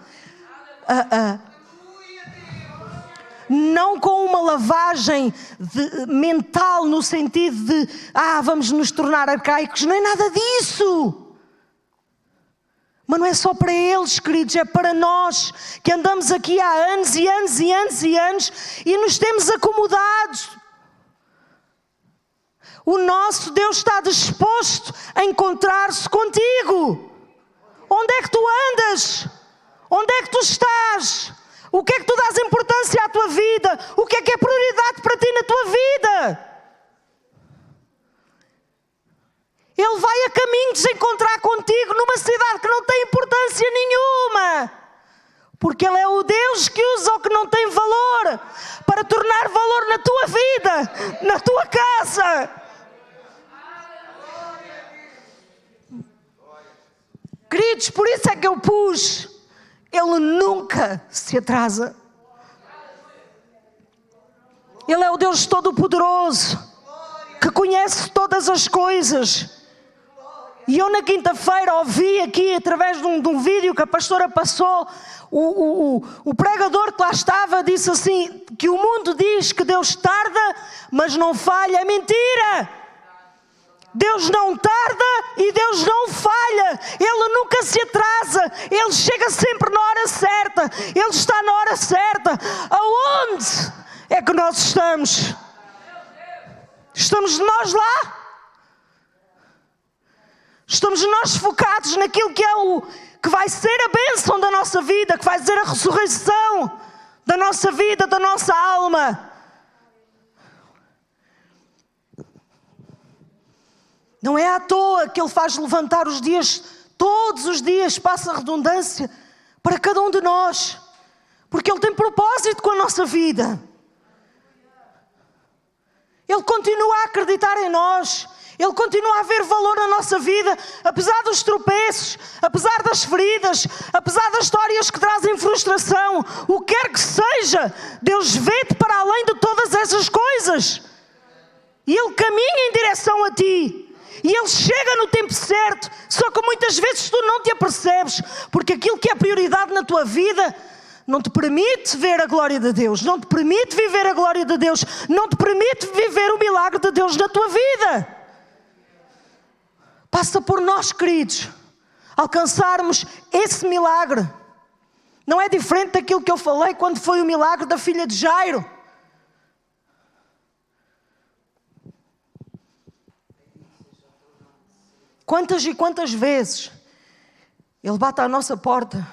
não com uma lavagem mental no sentido de vamos nos tornar arcaicos, não é nada disso. Mas não é só para eles, queridos, é para nós que andamos aqui há anos e anos e anos e anos e nos temos acomodados. O nosso Deus está disposto a encontrar-se contigo. Onde é que tu andas? Onde é que tu estás? O que é que tu dás importância à tua vida? O que é prioridade para ti na tua vida? Ele vai vai a caminho de se encontrar contigo numa cidade que não tem importância nenhuma. Porque Ele é o Deus que usa o que não tem valor para tornar valor na tua vida, na tua casa. Queridos, por isso é que eu pus, Ele nunca se atrasa. Ele é o Deus Todo-Poderoso, que conhece todas as coisas. E eu na quinta-feira ouvi aqui, através de um vídeo que a pastora passou, o pregador que lá estava disse assim, que o mundo diz que Deus tarda, mas não falha. É mentira! Deus não tarda e Deus não falha. Ele nunca se atrasa. Ele chega sempre na hora certa. Ele está na hora certa. Aonde é que nós estamos? Estamos nós lá? Estamos nós focados naquilo que é que vai ser a bênção da nossa vida, que vai ser a ressurreição da nossa vida, da nossa alma. Não é à toa que Ele faz levantar os dias, todos os dias, passa a redundância, para cada um de nós. Porque Ele tem propósito com a nossa vida. Ele continua a acreditar em nós. Ele continua a ver valor na nossa vida, apesar dos tropeços, apesar das feridas, apesar das histórias que trazem frustração. O que quer que seja, Deus vê-te para além de todas essas coisas. E Ele caminha em direção a ti. E Ele chega no tempo certo, só que muitas vezes tu não te apercebes, porque aquilo que é prioridade na tua vida não te permite ver a glória de Deus, não te permite viver a glória de Deus, não te permite viver o milagre de Deus na tua vida. Passa por nós, queridos, alcançarmos esse milagre. Não é diferente daquilo que eu falei quando foi o milagre da filha de Jairo. Quantas e quantas vezes Ele bate à nossa porta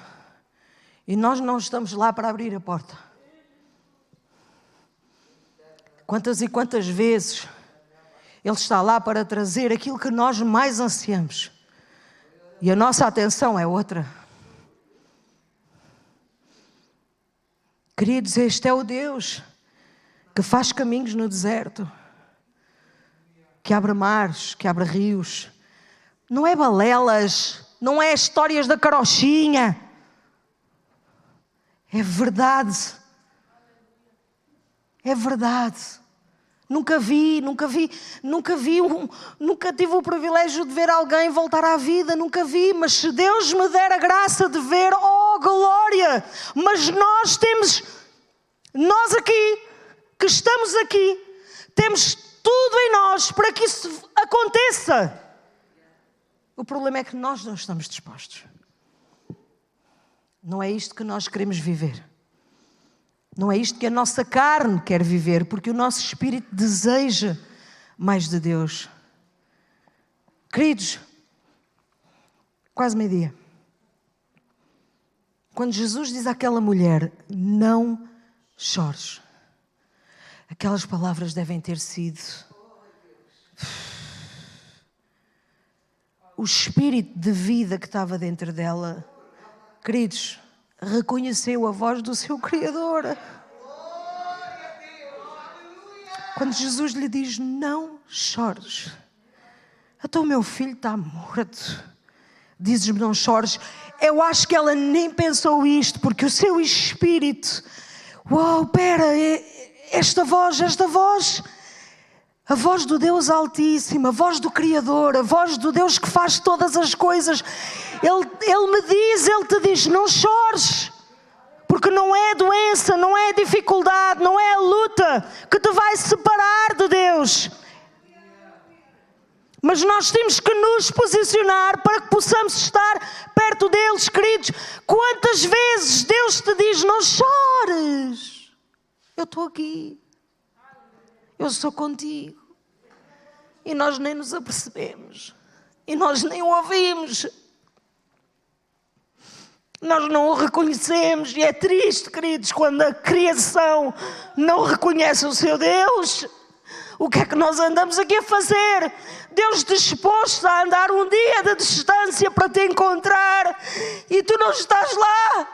e nós não estamos lá para abrir a porta. Quantas e quantas vezes Ele está lá para trazer aquilo que nós mais ansiamos e a nossa atenção é outra. Queridos, este é o Deus que faz caminhos no deserto, que abre mares, que abre rios. Não é balelas, não é histórias da carochinha. É verdade. É verdade. Nunca tive o privilégio de ver alguém voltar à vida, nunca vi, mas se Deus me der a graça de ver, oh glória! Mas nós aqui, que estamos aqui, temos tudo em nós para que isso aconteça. O problema é que nós não estamos dispostos. Não é isto que nós queremos viver. Não é isto que a nossa carne quer viver, porque o nosso espírito deseja mais de Deus. Queridos, quase meio-dia. Quando Jesus diz àquela mulher, não chores, aquelas palavras devem ter sido... O espírito de vida que estava dentro dela, queridos, reconheceu a voz do seu Criador. Quando Jesus lhe diz, não chores. Então o meu filho está morto. Dizes-me, não chores. Eu acho que ela nem pensou isto, porque o seu espírito... Uau, espera, esta voz... A voz do Deus Altíssimo, a voz do Criador, a voz do Deus que faz todas as coisas. Ele te diz, não chores. Porque não é a doença, não é a dificuldade, não é a luta que te vai separar de Deus. Mas nós temos que nos posicionar para que possamos estar perto deles, queridos. Quantas vezes Deus te diz, não chores. Eu estou aqui. Eu sou contigo. E nós nem nos apercebemos. E nós nem o ouvimos. Nós não o reconhecemos. E é triste, queridos, quando a criação não reconhece o seu Deus. O que é que nós andamos aqui a fazer? Deus disposto a andar um dia de distância para te encontrar e tu não estás lá.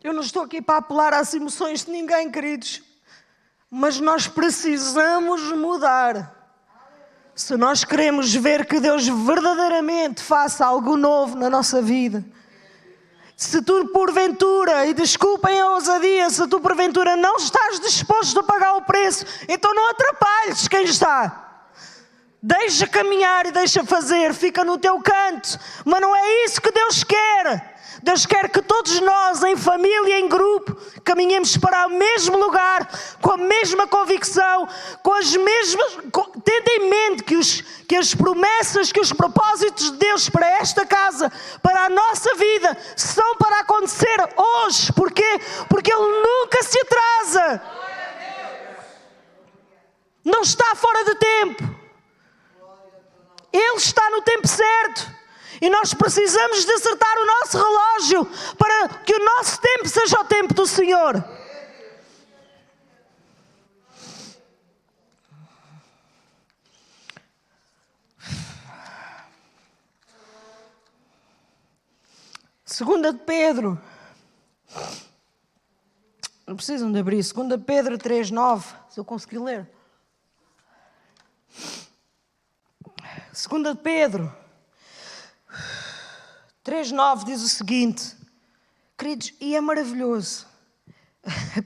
Eu não estou aqui para apelar às emoções de ninguém, queridos, mas nós precisamos mudar. Se nós queremos ver que Deus verdadeiramente faça algo novo na nossa vida, se tu porventura, e desculpem a ousadia, se tu porventura não estás disposto a pagar o preço, então não atrapalhes quem está. Deixa caminhar e deixa fazer, fica no teu canto, mas não é isso que Deus quer. Deus quer que todos nós, em família, em grupo, caminhemos para o mesmo lugar, com a mesma convicção, com as mesmas, tendo em mente que as promessas, que os propósitos de Deus para esta casa, para a nossa vida, são para acontecer hoje. Porquê? Porque Ele nunca se atrasa. Não está fora de tempo. Ele está no tempo certo. E nós precisamos de acertar o nosso relógio para que o nosso tempo seja o tempo do Senhor. Segunda de Pedro. Não precisam de abrir. Segunda de Pedro 3:9. Se eu conseguir ler. Segunda de Pedro 3:9 diz o seguinte, queridos, e é maravilhoso.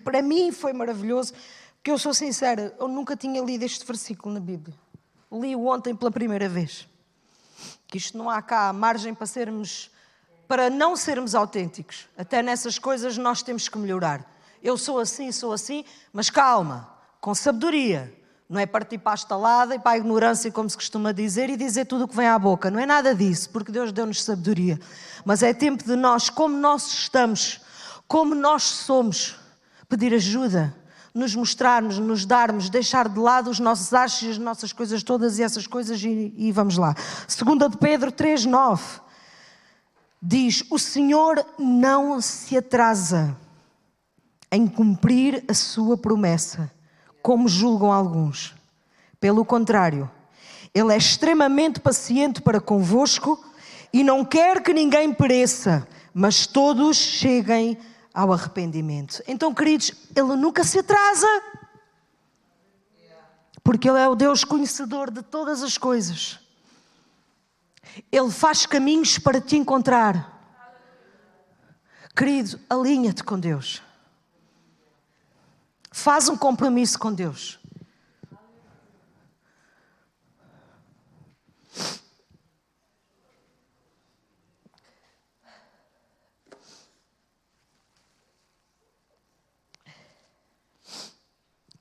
Para mim foi maravilhoso, porque eu sou sincera, eu nunca tinha lido este versículo na Bíblia. Li-o ontem pela primeira vez. Que isto não há cá margem para não sermos autênticos. Até nessas coisas nós temos que melhorar. Eu sou assim, mas calma, com sabedoria. Não é partir para a estalada e para a ignorância, como se costuma dizer, e dizer tudo o que vem à boca. Não é nada disso, porque Deus deu-nos sabedoria. Mas é tempo de nós, como nós estamos, como nós somos, pedir ajuda, nos mostrarmos, nos darmos, deixar de lado os nossos achos e as nossas coisas todas e essas coisas e vamos lá. 2 de Pedro 3:9 diz, o Senhor não se atrasa em cumprir a sua promessa, como julgam alguns. Pelo contrário, Ele é extremamente paciente para convosco e não quer que ninguém pereça, mas todos cheguem ao arrependimento. Então, queridos, Ele nunca se atrasa, porque Ele é o Deus conhecedor de todas as coisas. Ele faz caminhos para te encontrar. Querido, alinha-te com Deus. Faz um compromisso com Deus.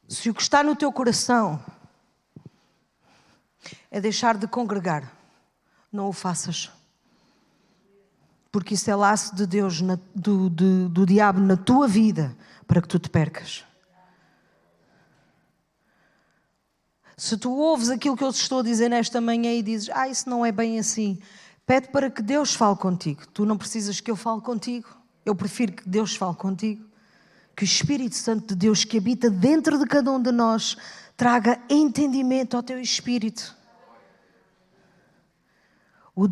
Se o que está no teu coração é deixar de congregar, não o faças. Porque isso é laço de Deus, do diabo na tua vida, para que tu te percas. Se tu ouves aquilo que eu te estou a dizer nesta manhã e dizes, isso não é bem assim, pede para que Deus fale contigo. Tu não precisas que eu fale contigo. Eu prefiro que Deus fale contigo. Que o Espírito Santo de Deus que habita dentro de cada um de nós traga entendimento ao teu espírito. O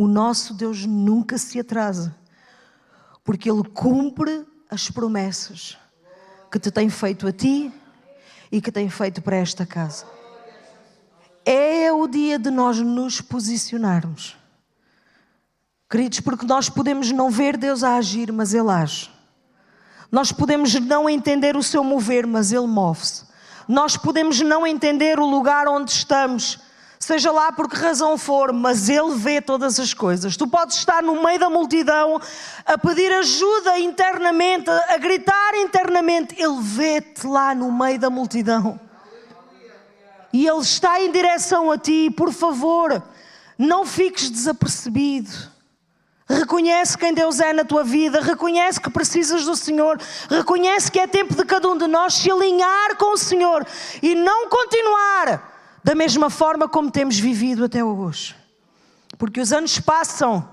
nosso Deus nunca se atrasa, porque Ele cumpre as promessas que te tem feito a ti e que tem feito para esta casa. É o dia de nós nos posicionarmos. Queridos, porque nós podemos não ver Deus a agir, mas Ele age. Nós podemos não entender o seu mover, mas Ele move-se. Nós podemos não entender o lugar onde estamos, seja lá por que razão for, mas Ele vê todas as coisas. Tu podes estar no meio da multidão a pedir ajuda internamente, a gritar internamente. Ele vê-te lá no meio da multidão. E Ele está em direção a ti. Por favor, não fiques desapercebido. Reconhece quem Deus é na tua vida. Reconhece que precisas do Senhor. Reconhece que é tempo de cada um de nós se alinhar com o Senhor e não continuar da mesma forma como temos vivido até hoje. Porque os anos passam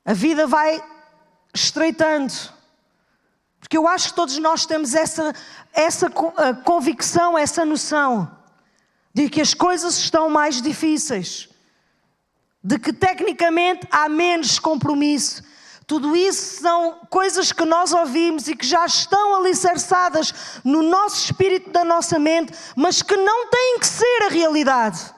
A vida vai estreitando. Porque eu acho que todos nós temos essa convicção, essa noção de que as coisas estão mais difíceis, de que tecnicamente há menos compromisso. Tudo isso são coisas que nós ouvimos e que já estão alicerçadas no nosso espírito, da nossa mente, mas que não têm que ser a realidade.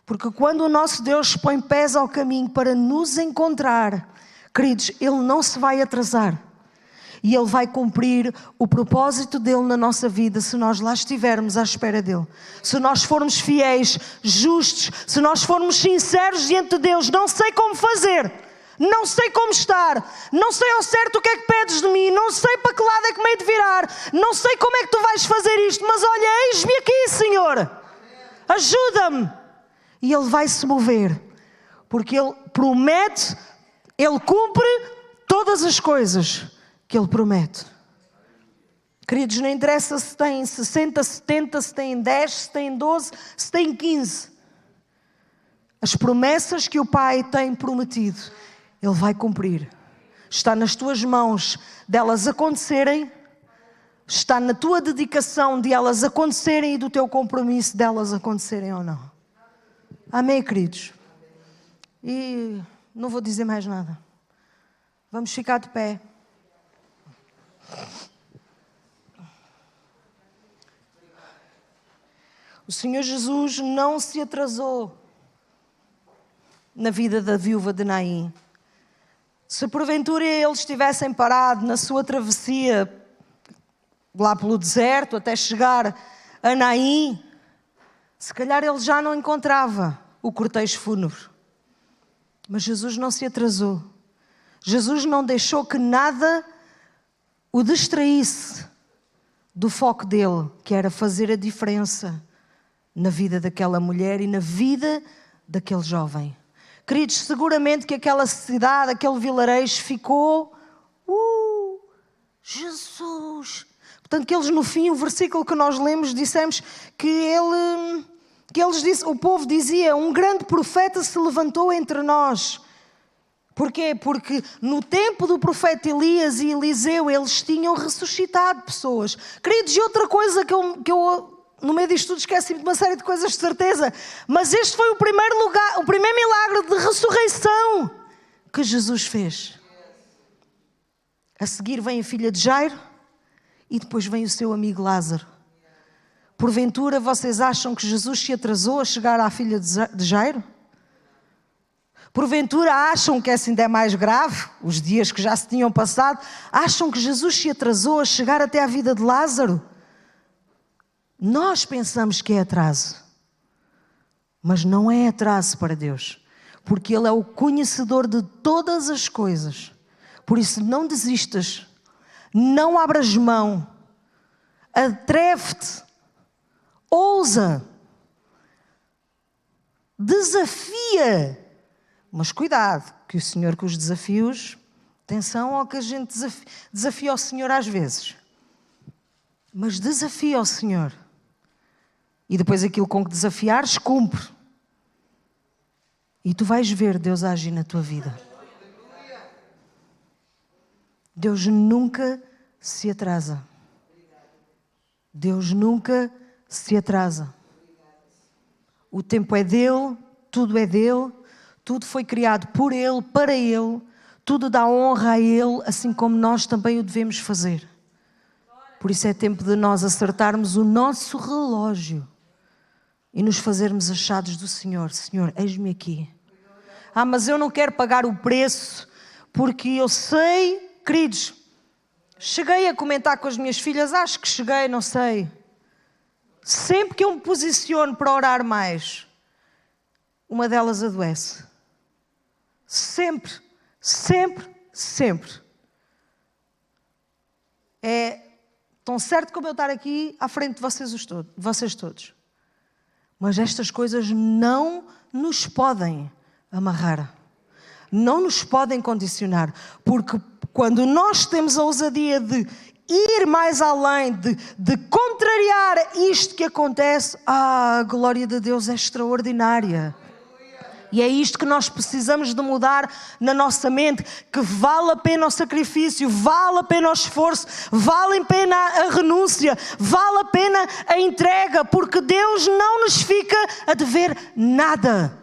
Porque quando o nosso Deus põe pés ao caminho para nos encontrar, queridos, Ele não se vai atrasar. E Ele vai cumprir o propósito dEle na nossa vida se nós lá estivermos à espera dEle. Se nós formos fiéis, justos, se nós formos sinceros diante de Deus. Não sei como fazer, não sei como estar, não sei ao certo o que é que pedes de mim, não sei para que lado é que me hei de virar, não sei como é que tu vais fazer isto, mas olha, eis-me aqui, Senhor, ajuda-me. E Ele vai se mover, porque Ele promete, Ele cumpre todas as coisas que Ele promete. Queridos, não interessa se tem 60, 70, se tem 10, se tem 12, se tem 15. As promessas que o Pai tem prometido, Ele vai cumprir. Está nas tuas mãos delas acontecerem, está na tua dedicação de elas acontecerem e do teu compromisso delas acontecerem ou não. Amém, queridos? E não vou dizer mais nada. Vamos ficar de pé. O Senhor Jesus não se atrasou na vida da viúva de Naim. Se porventura eles tivessem parado na sua travessia lá pelo deserto até chegar a Naim, se calhar ele já não encontrava o cortejo fúnebre. Mas Jesus não se atrasou. Jesus não deixou que nada o distraísse do foco dele, que era fazer a diferença na vida daquela mulher e na vida daquele jovem. Queridos, seguramente que aquela cidade, aquele vilarejo ficou... Jesus! Portanto, que eles no fim, o versículo que nós lemos, dissemos que o povo dizia, um grande profeta se levantou entre nós. Porquê? Porque no tempo do profeta Elias e Eliseu, eles tinham ressuscitado pessoas. Queridos, e outra coisa que eu no meio disto tudo esqueci-me de uma série de coisas de certeza, mas este foi o primeiro milagre de ressurreição que Jesus fez. A seguir vem a filha de Jairo e depois vem o seu amigo Lázaro. Porventura vocês acham que Jesus se atrasou a chegar à filha de Jairo? Porventura acham que essa ainda é mais grave, os dias que já se tinham passado, acham que Jesus se atrasou a chegar até à vida de Lázaro? Nós pensamos que é atraso, mas não é atraso para Deus, porque Ele é o conhecedor de todas as coisas. Por isso não desistas, não abras mão, atreve-te, ousa, desafia. Mas cuidado, que o Senhor com os desafios, atenção ao que a gente desafia ao Senhor às vezes. Mas desafia ao Senhor. E depois aquilo com que desafiares, cumpre. E tu vais ver Deus agir na tua vida. Deus nunca se atrasa. Deus nunca se atrasa. O tempo é dele, tudo é dele. Tudo foi criado por Ele, para Ele. Tudo dá honra a Ele, assim como nós também o devemos fazer. Por isso é tempo de nós acertarmos o nosso relógio e nos fazermos achados do Senhor. Senhor, eis-me aqui. Mas eu não quero pagar o preço, porque eu sei, queridos, cheguei a comentar com as minhas filhas, acho que cheguei, não sei. Sempre que eu me posiciono para orar mais, uma delas adoece. Sempre, sempre, sempre. É tão certo como eu estar aqui à frente de vocês todos. Mas estas coisas não nos podem amarrar. Não nos podem condicionar. Porque quando nós temos a ousadia de ir mais além, de contrariar isto que acontece, a glória de Deus é extraordinária. E é isto que nós precisamos de mudar na nossa mente, que vale a pena o sacrifício, vale a pena o esforço, vale a pena a renúncia, vale a pena a entrega, porque Deus não nos fica a dever nada.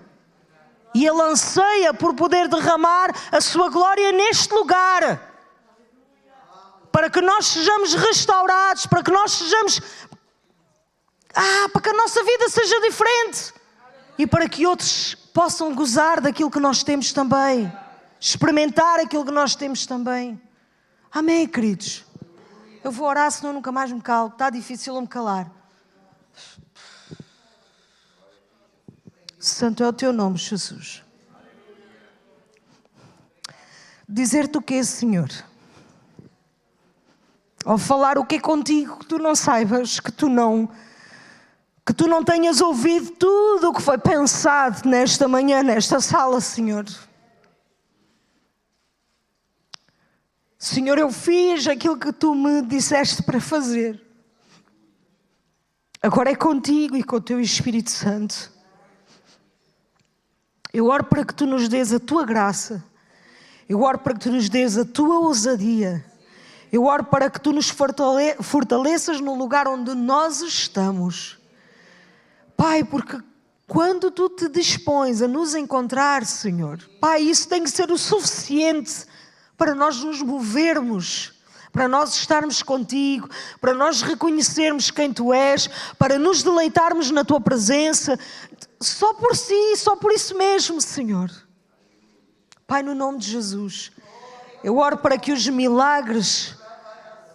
E Ele anseia por poder derramar a sua glória neste lugar, para que nós sejamos restaurados, para que nós sejamos... para que a nossa vida seja diferente. E para que outros possam gozar daquilo que nós temos também. Experimentar aquilo que nós temos também. Amém, queridos? Eu vou orar, senão nunca mais me calo. Está difícil eu me calar. Santo é o teu nome, Jesus. Dizer-te o que, Senhor? Ou falar o que é contigo que tu não saibas, que tu não tenhas ouvido tudo o que foi pensado nesta manhã, nesta sala, Senhor. Senhor, eu fiz aquilo que tu me disseste para fazer. Agora é contigo e com o teu Espírito Santo. Eu oro para que tu nos dês a tua graça. Eu oro para que tu nos dês a tua ousadia. Eu oro para que tu nos fortaleças no lugar onde nós estamos. Pai, porque quando tu te dispões a nos encontrar, Senhor, Pai, isso tem que ser o suficiente para nós nos movermos, para nós estarmos contigo, para nós reconhecermos quem tu és, para nos deleitarmos na tua presença, só por si, só por isso mesmo, Senhor. Pai, no nome de Jesus, eu oro para que os milagres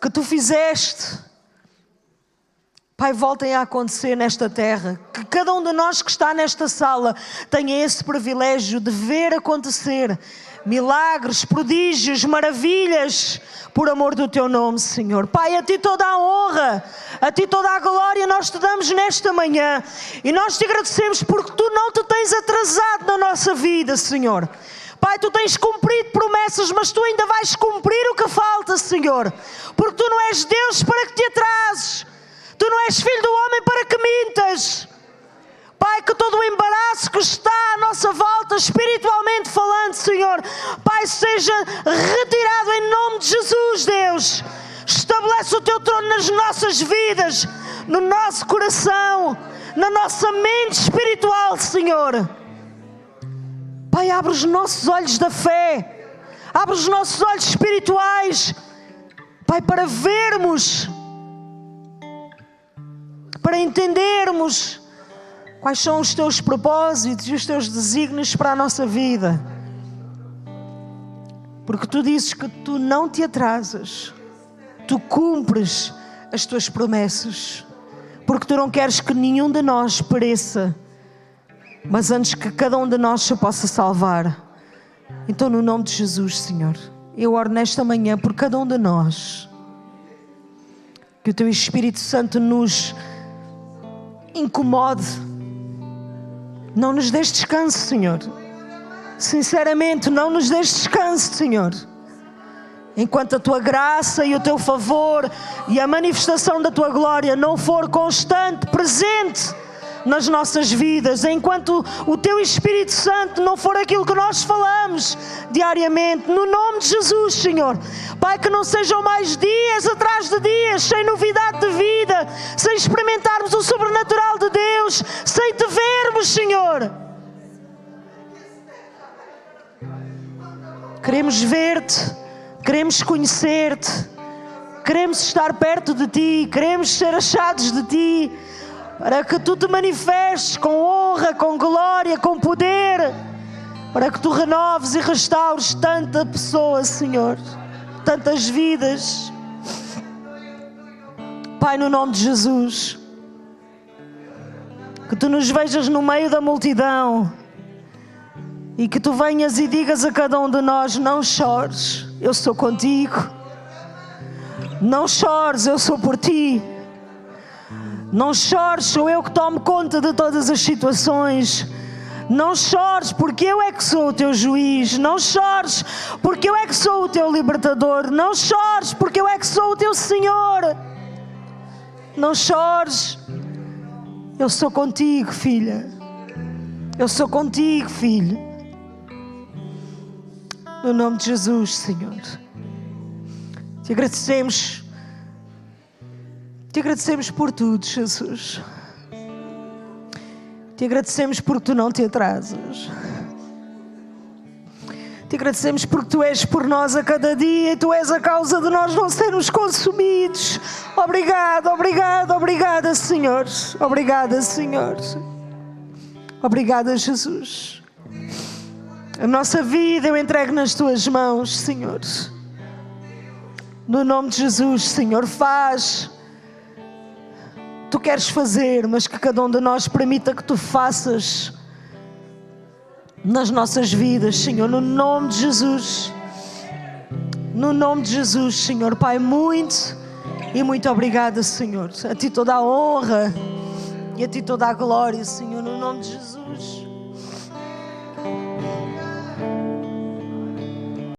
que tu fizeste, Pai, voltem a acontecer nesta terra. Que cada um de nós que está nesta sala tenha esse privilégio de ver acontecer milagres, prodígios, maravilhas, por amor do teu nome, Senhor. Pai, a ti toda a honra, a ti toda a glória nós te damos nesta manhã. E nós te agradecemos porque tu não te tens atrasado na nossa vida, Senhor. Pai, tu tens cumprido promessas, mas tu ainda vais cumprir o que falta, Senhor. Porque tu não és Deus para que te atrases. Tu não és filho do homem para que mintas. Pai, que todo o embaraço que está à nossa volta, espiritualmente falando, Senhor, Pai, seja retirado em nome de Jesus, Deus. Estabelece o teu trono nas nossas vidas, no nosso coração, na nossa mente espiritual, Senhor. Pai, abre os nossos olhos da fé, abre os nossos olhos espirituais, Pai, para vermos, para entendermos quais são os teus propósitos e os teus desígnios para a nossa vida. Porque tu dizes que tu não te atrasas, tu cumpres as tuas promessas, porque tu não queres que nenhum de nós pereça, mas antes que cada um de nós se possa salvar. Então, no nome de Jesus, Senhor, eu oro nesta manhã por cada um de nós, que o teu Espírito Santo nos incomode, não nos deixes descanso, Senhor. Sinceramente, não nos deixes descanso, Senhor. Enquanto a tua graça e o teu favor e a manifestação da tua glória não for constante, presente nas nossas vidas, enquanto o teu Espírito Santo não for aquilo que nós falamos diariamente, no nome de Jesus, Senhor. Pai, que não sejam mais dias atrás de dias, sem novidade de vida, sem experimentarmos o sobrenatural de Deus, sem te vermos, Senhor. Queremos ver-te, queremos conhecer-te, queremos estar perto de ti, queremos ser achados de ti, para que tu te manifestes com honra, com glória, com poder, para que tu renoves e restaures tanta pessoa, Senhor, tantas vidas. Pai, no nome de Jesus, que tu nos vejas no meio da multidão e que tu venhas e digas a cada um de nós: não chores, eu sou contigo. Não chores, eu sou por ti. Não chores, sou eu que tomo conta de todas as situações. Não chores, porque eu é que sou o teu juiz. Não chores, porque eu é que sou o teu libertador. Não chores, porque eu é que sou o teu Senhor. Não chores, eu sou contigo, filha. Eu sou contigo, filho. No nome de Jesus, Senhor. Te agradecemos por tudo, Jesus. Te agradecemos porque tu não te atrasas. Te agradecemos porque tu és por nós a cada dia e tu és a causa de nós não sermos consumidos. Obrigado, obrigado, obrigada, Senhor. Obrigada, Senhor. Obrigada, Jesus. A nossa vida eu entrego nas tuas mãos, Senhor. No nome de Jesus, Senhor, faz. Tu queres fazer, mas que cada um de nós permita que tu faças nas nossas vidas, Senhor, no nome de Jesus. No nome de Jesus, Senhor. Pai, muito e muito obrigada, Senhor. A ti toda a honra e a ti toda a glória, Senhor, no nome de Jesus.